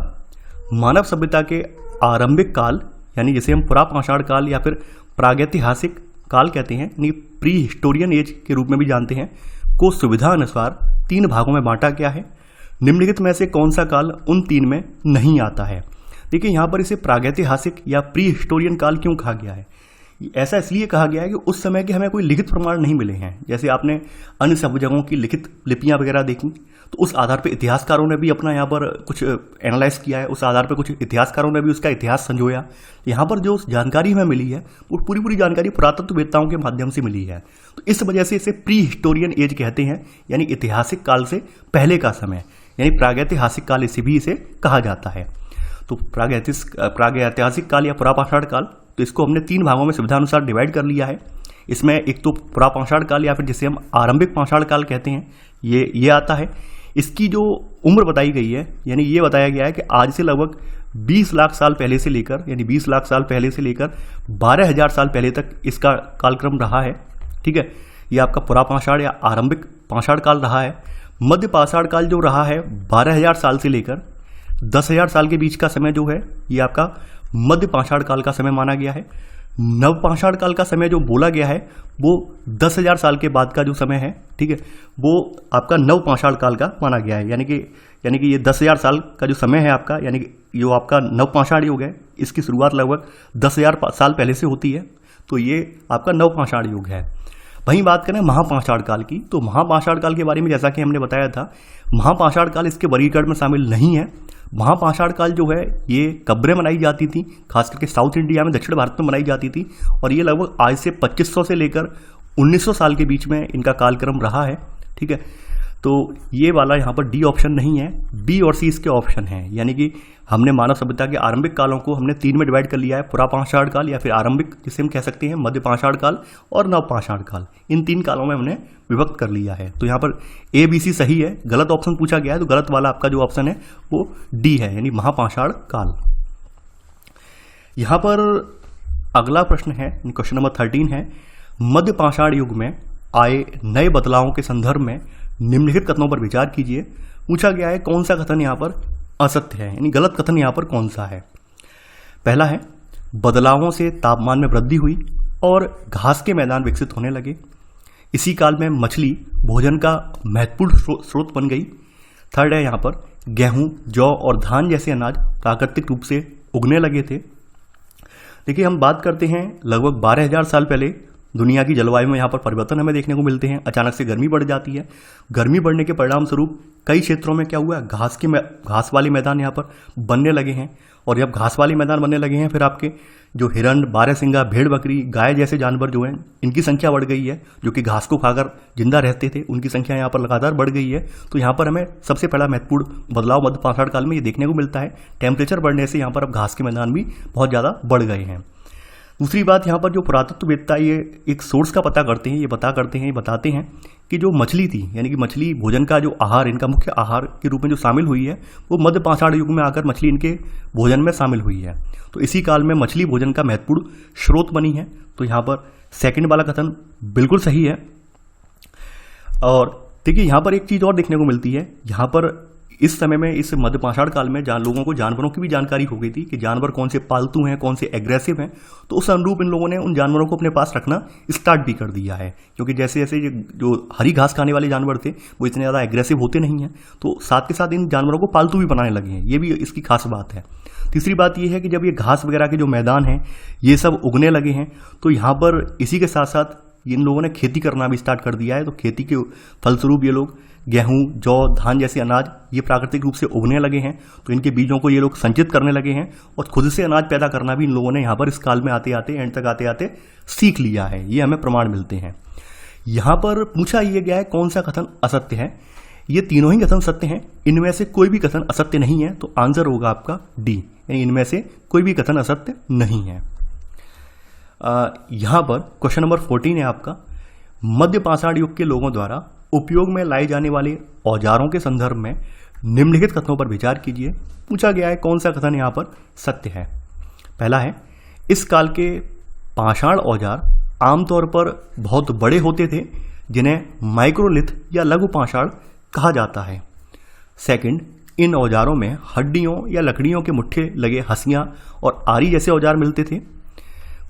मानव सभ्यता के आरंभिक काल, यानी जिसे हम पुरापाषाण काल या फिर प्रागैतिहासिक काल कहते हैं, यानी प्री हिस्टोरियन एज के रूप में भी जानते हैं, को सुविधा अनुसार 3 भागों में बांटा गया है। निम्नलिखित में से कौन सा काल उन 3 में नहीं आता है? देखिए यहाँ पर इसे प्रागैतिहासिक या प्री हिस्टोरियन काल क्यों कहा गया है? ऐसा इसलिए कहा गया है कि उस समय के हमें कोई लिखित प्रमाण नहीं मिले हैं। जैसे आपने अन्य सब जगहों की लिखित लिपियां वगैरह देखी, तो उस आधार पर इतिहासकारों ने भी अपना यहाँ पर कुछ एनालाइज किया है, उस आधार पर कुछ इतिहासकारों ने भी उसका इतिहास संजोया। यहाँ पर जो जानकारी हमें मिली है वो पूरी जानकारी पुरातत्ववेत्ताओं के माध्यम से मिली है। तो इस वजह से इसे प्री हिस्टोरियन एज कहते हैं, यानी ऐतिहासिक काल से पहले का समय, यानी प्रागैतिहासिक काल इसे कहा जाता है। तो प्रागैतिहासिक काल या पुरापाषाण काल, तो इसको हमने 3 भागों में सुविधानुसार डिवाइड कर लिया है। इसमें एक तो पुरापाषाण काल या फिर जिसे हम आरंभिक पाषाण काल कहते हैं, ये आता है। इसकी जो उम्र बताई गई है, यानी ये बताया गया है कि आज से लगभग 20 लाख साल पहले से लेकर, यानी 20 लाख साल पहले से लेकर 12,000 साल पहले तक इसका कालक्रम रहा है। ठीक है, ये आपका पुरापाषाण या आरंभिक पाषाण काल रहा है। मध्य पाषाण काल जो रहा है 12,000 साल से लेकर 10,000 साल के बीच का समय जो है, ये आपका मध्य पाषाण काल का समय माना गया है। नव पाषाण काल का समय जो बोला गया है वो 10,000 साल के बाद का जो समय है, ठीक है, वो आपका नव पाषाण काल का माना गया है। यानी कि ये 10,000 साल का जो समय है आपका, यानी कि जो आपका नव पाषाण युग है, इसकी शुरुआत लगभग 10,000 साल पहले से होती है। तो ये आपका नव पाषाण युग है। वहीं बात करें महापाषाण काल की, तो महापाषाण काल के बारे में जैसा कि हमने बताया था, महापाषाण काल इसके वर्गीकरण में शामिल नहीं है। महापाषाण काल जो है ये कब्रें बनाई जाती थी, खास करके साउथ इंडिया में, दक्षिण भारत में बनाई जाती थी, और ये लगभग आज से 2500 से लेकर 1900 साल के बीच में इनका कालक्रम रहा है। ठीक है, तो ये वाला यहाँ पर डी ऑप्शन नहीं है, बी और सी इसके ऑप्शन हैं। यानी कि हमने मानव सभ्यता के आरंभिक कालों को हमने 3 में डिवाइड कर लिया है, पुरापाषाण काल या फिर आरंभिक जिसे हम कह सकते हैं, मध्य पाषाण काल और नवपाषाण काल। इन 3 कालों में हमने विभक्त कर लिया है। तो यहाँ पर ए बी सी सही है, गलत ऑप्शन पूछा गया है, तो गलत वाला आपका जो ऑप्शन है वो डी है, यानी महापाषाण काल। यहाँ पर अगला प्रश्न है, क्वेश्चन नंबर 13 है, मध्य पाषाण युग में आए नए बदलावों के संदर्भ में निम्नलिखित कथनों पर विचार कीजिए। पूछा गया है कौन सा कथन यहाँ पर असत्य है, यानी गलत कथन यहाँ पर कौन सा है? पहला है, बदलावों से तापमान में वृद्धि हुई और घास के मैदान विकसित होने लगे। इसी काल में मछली भोजन का महत्वपूर्ण स्रोत बन गई। थर्ड है यहाँ पर, गेहूं, जौ और धान जैसे अनाज प्राकृतिक रूप से उगने लगे थे। देखिए, हम बात करते हैं लगभग 12,000 साल पहले दुनिया की जलवायु में यहाँ पर परिवर्तन हमें देखने को मिलते हैं। अचानक से गर्मी बढ़ जाती है। गर्मी बढ़ने के परिणाम स्वरूप कई क्षेत्रों में क्या हुआ, घास वाले मैदान यहाँ पर बनने लगे हैं। और जब घास वाले मैदान बनने लगे हैं, फिर आपके जो हिरण, बारहसिंगा, भेड़ बकरी, गाय जैसे जानवर जो हैं, इनकी संख्या बढ़ गई है, जो कि घास को खाकर जिंदा रहते थे, उनकी संख्या यहाँ पर लगातार बढ़ गई है। तो यहाँ पर हमें सबसे पहला महत्वपूर्ण बदलाव मध्य पाषाण काल में ये देखने को मिलता है। टेम्परेचर बढ़ने से यहाँ पर अब घास के मैदान भी बहुत ज़्यादा बढ़ गए हैं। दूसरी बात, यहाँ पर जो पुरातत्ववेत्ता ये एक सोर्स का पता करते हैं, ये बताते हैं कि जो मछली थी, यानी कि मछली भोजन का जो आहार, इनका मुख्य आहार के रूप में जो शामिल हुई है, वो मध्य पाषाण युग में आकर मछली इनके भोजन में शामिल हुई है। तो इसी काल में मछली भोजन का महत्वपूर्ण स्रोत बनी है। तो यहाँ पर सेकंड वाला कथन बिल्कुल सही है। और देखिए, यहाँ पर एक चीज़ और देखने को मिलती है, यहाँ पर इस समय में, इस मध्य पाषाण काल में लोगों को जानवरों की भी जानकारी हो गई थी कि जानवर कौन से पालतू हैं, कौन से एग्रेसिव हैं। तो उस अनुरूप इन लोगों ने उन जानवरों को अपने पास रखना स्टार्ट भी कर दिया है, क्योंकि जैसे जैसे जो हरी घास खाने वाले जानवर थे वो इतने ज़्यादा एग्रेसिव होते नहीं हैं, तो साथ के साथ इन जानवरों को पालतू भी बनाने लगे हैं। ये भी इसकी खास बात है। तीसरी बात ये है कि जब ये घास वगैरह के जो मैदान हैं ये सब उगने लगे हैं, तो यहाँ पर इसी के साथ साथ इन लोगों ने खेती करना भी स्टार्ट कर दिया है। तो खेती के फलस्वरूप ये लोग गेहूं, जौ, धान जैसे अनाज ये प्राकृतिक रूप से उगने लगे हैं। तो इनके बीजों को ये लोग संचित करने लगे हैं और खुद से अनाज पैदा करना भी इन लोगों ने यहाँ पर इस काल में आते आते, एंड तक आते आते सीख लिया है। ये हमें प्रमाण मिलते हैं। यहाँ पर पूछा ये गया है कौन सा कथन असत्य है। ये तीनों ही कथन सत्य हैं, इनमें से कोई भी कथन असत्य नहीं है, तो आंसर होगा आपका डी, यानी इनमें से कोई भी कथन असत्य नहीं है। यहां पर क्वेश्चन नंबर 14 है आपका, मध्य पाषाण युग के लोगों द्वारा उपयोग में लाए जाने वाले औजारों के संदर्भ में निम्नलिखित कथनों पर विचार कीजिए। पूछा गया है कौन सा कथन यहां पर सत्य है। पहला है, इस काल के पाषाण औजार आमतौर पर बहुत बड़े होते थे, जिन्हें माइक्रोलिथ या लघु पाषाण कहा जाता है। सेकंड, इन औजारों में हड्डियों या लकड़ियों के मुट्ठे लगे हंसियां और आरी जैसे औजार मिलते थे।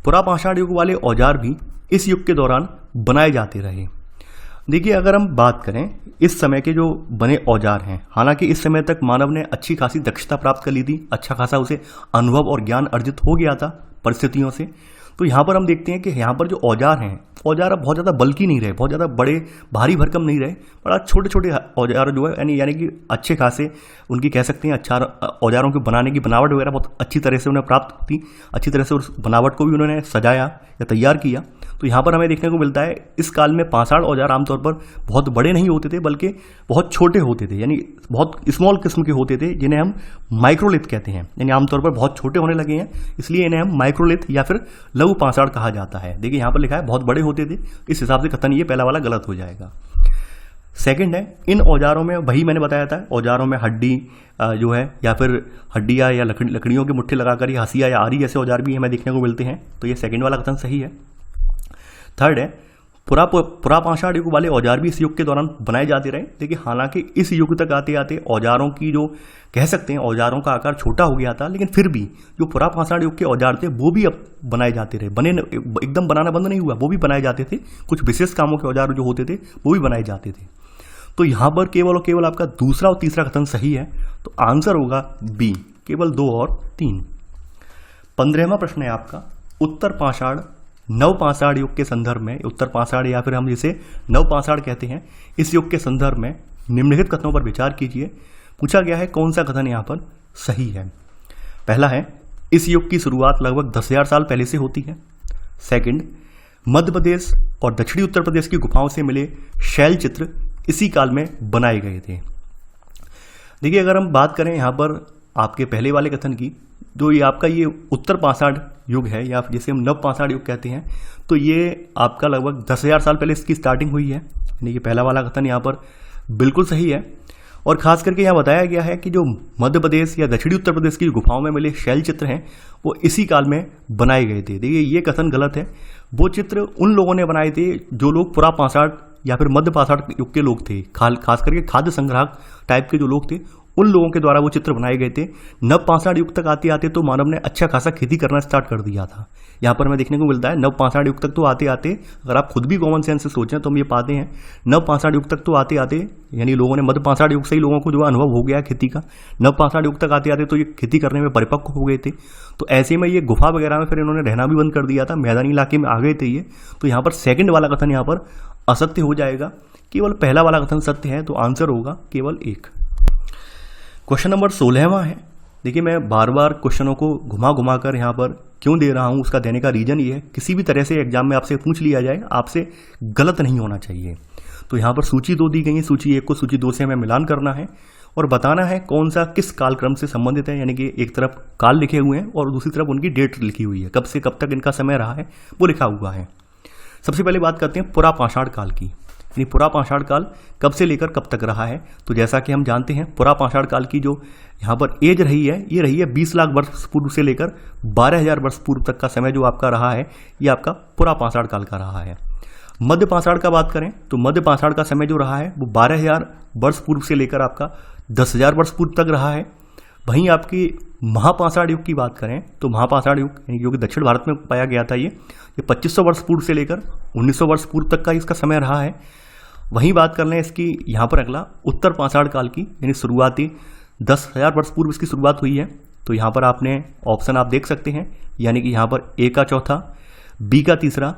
पुरापाषाण युग वाले औजार भी इस युग के दौरान बनाए जाते रहे। देखिए, अगर हम बात करें इस समय के जो बने औजार हैं, हालांकि इस समय तक मानव ने अच्छी खासी दक्षता प्राप्त कर ली थी, अच्छा खासा उसे अनुभव और ज्ञान अर्जित हो गया था परिस्थितियों से, तो यहाँ पर हम देखते हैं कि यहाँ पर जो औजार हैं, औजार अब बहुत ज़्यादा बल्कि नहीं रहे, बहुत ज़्यादा बड़े भारी भरकम नहीं रहे, बड़ा छोटे छोटे औजार जो है यानी कि अच्छे खासे उनकी कह सकते हैं अच्छा औजारों के बनाने की बनावट वगैरह बहुत अच्छी तरह से उन्हें प्राप्त थी, अच्छी तरह से उस बनावट को भी उन्होंने सजाया या तैयार किया। तो यहाँ पर हमें देखने को मिलता है इस काल में पाषाण औजार आमतौर पर बहुत बड़े नहीं होते थे, बल्कि बहुत छोटे होते थे, यानी बहुत स्मॉल किस्म के होते थे, जिन्हें हम माइक्रोलिथ कहते हैं। यानी आमतौर पर बहुत छोटे होने लगे हैं, इसलिए इन्हें हम माइक्रोलिथ या फिर लघु पाषाण कहा जाता है। देखिए यहाँ पर लिखा है बहुत बड़े होते थे, इस हिसाब से कथन ये पहला वाला गलत हो जाएगा। सेकंड है, इन औजारों में वही मैंने बताया था, औजारों में हड्डी जो है या फिर हड्डियाँ या लकड़ियों के मुट्ठे लगाकर या हंसिया या आरी जैसे औजार भी हमें देखने को मिलते हैं, तो ये सेकंड वाला कथन सही है। थर्ड है, पुरापाषाण युग वाले औजार भी इस युग के दौरान बनाए जाते रहे। देखिए, हालांकि इस युग तक आते आते औजारों की जो कह सकते हैं औजारों का आकार छोटा हो गया था, लेकिन फिर भी जो पुरापाषाण युग के औजार थे वो भी अब बनाए जाते रहे, बने एकदम बनाना बंद नहीं हुआ, वो भी बनाए जाते थे। कुछ विशेष कामों के औजार जो होते थे वो भी बनाए जाते थे। तो यहाँ पर केवल और केवल आपका दूसरा और तीसरा कथन सही है, तो आंसर होगा बी, केवल 2 और 3। 15वां प्रश्न है आपका, उत्तर पाषाण नवपाषाण युग के संदर्भ में, उत्तर पाषाण या फिर हम जिसे नवपाषाण कहते हैं, इस युग के संदर्भ में निम्नलिखित कथनों पर विचार कीजिए। पूछा गया है कौन सा कथन यहाँ पर सही है। पहला है, इस युग की शुरुआत लगभग 10,000 साल पहले से होती है। सेकंड, मध्य प्रदेश और दक्षिणी उत्तर प्रदेश की गुफाओं से मिले शैल चित्र इसी काल में बनाए गए थे। देखिए, अगर हम बात करें यहाँ पर आपके पहले वाले कथन की, जो ये आपका ये उत्तर पाषाण युग है या जिसे हम नव पाषाण युग कहते हैं, तो ये आपका लगभग 10,000 साल पहले इसकी स्टार्टिंग हुई है। यानी पहला वाला कथन यहाँ पर बिल्कुल सही है। और खास करके यहाँ बताया गया है कि जो मध्य प्रदेश या दक्षिणी उत्तर प्रदेश की गुफाओं में मिले शैल चित्र हैं वो इसी काल में बनाए गए थे। देखिए, ये कथन गलत है। वो चित्र उन लोगों ने बनाए थे जो लोग पुरापाषाण या फिर मध्य पाषाण युग के लोग थे, खास करके खाद्य संग्राहक टाइप के जो लोग थे, उन लोगों के द्वारा वो चित्र बनाए गए थे। नव पाषाण युग तक आते आते तो मानव ने अच्छा खासा खेती करना स्टार्ट कर दिया था। यहाँ पर हमें देखने को मिलता है नव पाषाण युग तक तो आते आते, अगर आप खुद भी कॉमन सेंस से सोचें तो हम ये पाते हैं नव पाषाण युग तक तो आते आते, यानी लोगों ने मध्य पाषाण युग से ही लोगों को जो अनुभव हो गया खेती का, नव पाषाण युग तक आते आते तो ये खेती करने में परिपक्व हो गए थे। तो ऐसे में ये गुफा वगैरह में फिर इन्होंने रहना भी बंद कर दिया था, मैदानी इलाके में आ गए थे ये। तो यहाँ पर सेकंड वाला कथन यहाँ पर असत्य हो जाएगा, केवल पहला वाला कथन सत्य है, तो आंसर होगा केवल 1। क्वेश्चन नंबर 16वां है। देखिए, मैं बार बार क्वेश्चनों को घुमा घुमा कर यहाँ पर क्यों दे रहा हूँ, उसका देने का रीजन ये है, किसी भी तरह से एग्जाम में आपसे पूछ लिया जाए, आपसे गलत नहीं होना चाहिए। तो यहाँ पर सूची 2 दी गई है, सूची 1 को सूची 2 से हमें मिलान करना है और बताना है कौन सा किस कालक्रम से संबंधित है। यानी कि एक तरफ काल लिखे हुए हैं और दूसरी तरफ उनकी डेट लिखी हुई है, कब से कब तक इनका समय रहा है वो लिखा हुआ है। सबसे पहले बात करते हैं पुरापाषाण काल की, यानी पुरापाषाण काल कब से लेकर कब तक रहा है। तो जैसा कि हम जानते हैं पुरापाषाण काल की जो यहाँ पर एज रही है, ये रही है 20 लाख वर्ष पूर्व से लेकर 12,000 वर्ष पूर्व तक का समय जो आपका रहा है, ये आपका पुरापाषाण काल का रहा है। मध्य पाषाण का बात करें तो मध्य पाषाण का समय जो रहा है वो 12,000 वर्ष पूर्व से लेकर आपका 10,000 वर्ष पूर्व तक रहा है। वहीं आपकी महापाषाण युग की बात करें तो महापाषाण युग जो कि दक्षिण भारत में पाया गया था, ये 2500 वर्ष पूर्व से लेकर 1900 वर्ष पूर्व तक का इसका समय रहा है। वहीं बात कर लें इसकी यहाँ पर अगला उत्तर पाषाण काल की, यानी शुरुआती 10,000 वर्ष पूर्व इसकी शुरुआत हुई है। तो यहाँ पर आपने ऑप्शन आप देख सकते हैं, यानी कि यहाँ पर ए का चौथा, बी का तीसरा,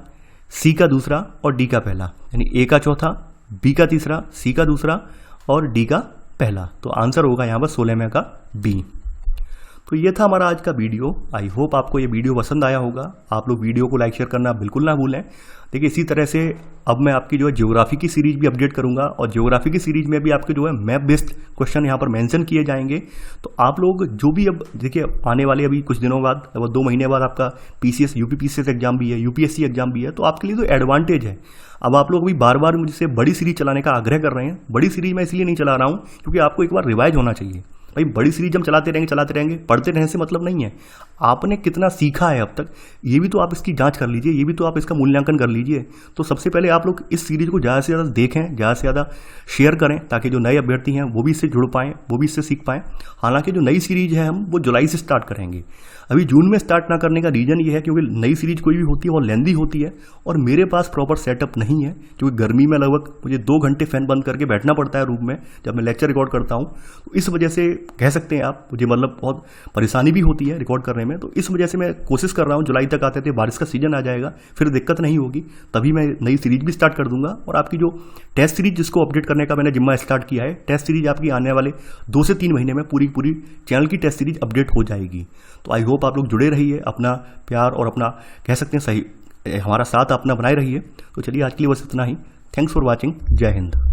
सी का दूसरा और डी का पहला, यानी ए का चौथा, बी का तीसरा, सी का दूसरा और डी का पहला। तो आंसर होगा यहाँ पर 16वें का बी। तो ये था हमारा आज का वीडियो। आई होप आपको ये वीडियो पसंद आया होगा। आप लोग वीडियो को लाइक शेयर करना बिल्कुल ना भूलें। देखिए इसी तरह से अब मैं आपकी जो है ज्योग्राफी की सीरीज भी अपडेट करूंगा, और ज्योग्राफी की सीरीज में भी आपके जो है मैप बेस्ड क्वेश्चन यहाँ पर मेंशन किए जाएंगे। तो आप लोग जो भी, अब देखिए आने वाले अभी कुछ दिनों बाद, वो 2 महीने बाद आपका पीसीएस यूपी पीसीएस एग्जाम भी है, यूपीएससी एग्जाम भी है, तो आपके लिए तो एडवांटेज है। अब आप लोग भी बार बार मुझसे बड़ी सीरीज चलाने का आग्रह कर रहे हैं। बड़ी सीरीज मैं इसलिए नहीं चला रहा हूँ क्योंकि आपको एक बार रिवाइज होना चाहिए। भाई बड़ी सीरीज हम चलाते रहेंगे पढ़ते रहने से मतलब नहीं है। आपने कितना सीखा है अब तक, ये भी तो आप इसकी जांच कर लीजिए, ये भी तो आप इसका मूल्यांकन कर लीजिए। तो सबसे पहले आप लोग इस सीरीज को ज़्यादा से ज़्यादा देखें, ज़्यादा से ज़्यादा शेयर करें, ताकि जो नए अभ्यर्थी हैं वो भी इससे जुड़ पाएँ, वो भी इससे सीख पाएँ। हालांकि जो नई सीरीज है हम वो जुलाई से स्टार्ट करेंगे। अभी जून में स्टार्ट ना करने का रीज़न ये है क्योंकि नई सीरीज कोई भी होती है वो लेंदी होती है, और मेरे पास प्रॉपर सेटअप नहीं है, क्योंकि गर्मी में लगभग मुझे 2 घंटे फैन बंद करके बैठना पड़ता है रूम में जब मैं लेक्चर रिकॉर्ड करता हूँ। तो इस वजह से कह सकते हैं आप, मुझे मतलब बहुत परेशानी भी होती है रिकॉर्ड करने में। तो इस वजह से मैं कोशिश कर रहा हूँ जुलाई तक आते थे, बारिश का सीजन आ जाएगा फिर दिक्कत नहीं होगी, तभी मैं नई सीरीज भी स्टार्ट कर दूंगा। और आपकी जो टेस्ट सीरीज जिसको अपडेट करने का मैंने जिम्मा स्टार्ट किया है, टेस्ट सीरीज आपकी आने वाले 2 से 3 महीने में पूरी चैनल की टेस्ट सीरीज अपडेट हो जाएगी। तो आई होप आप लोग जुड़े रहिए, अपना प्यार और अपना कह सकते हैं सही हमारा साथ अपना बनाए रहिए। तो चलिए आज के लिए बस इतना ही। Thanks for watching. जय हिंद।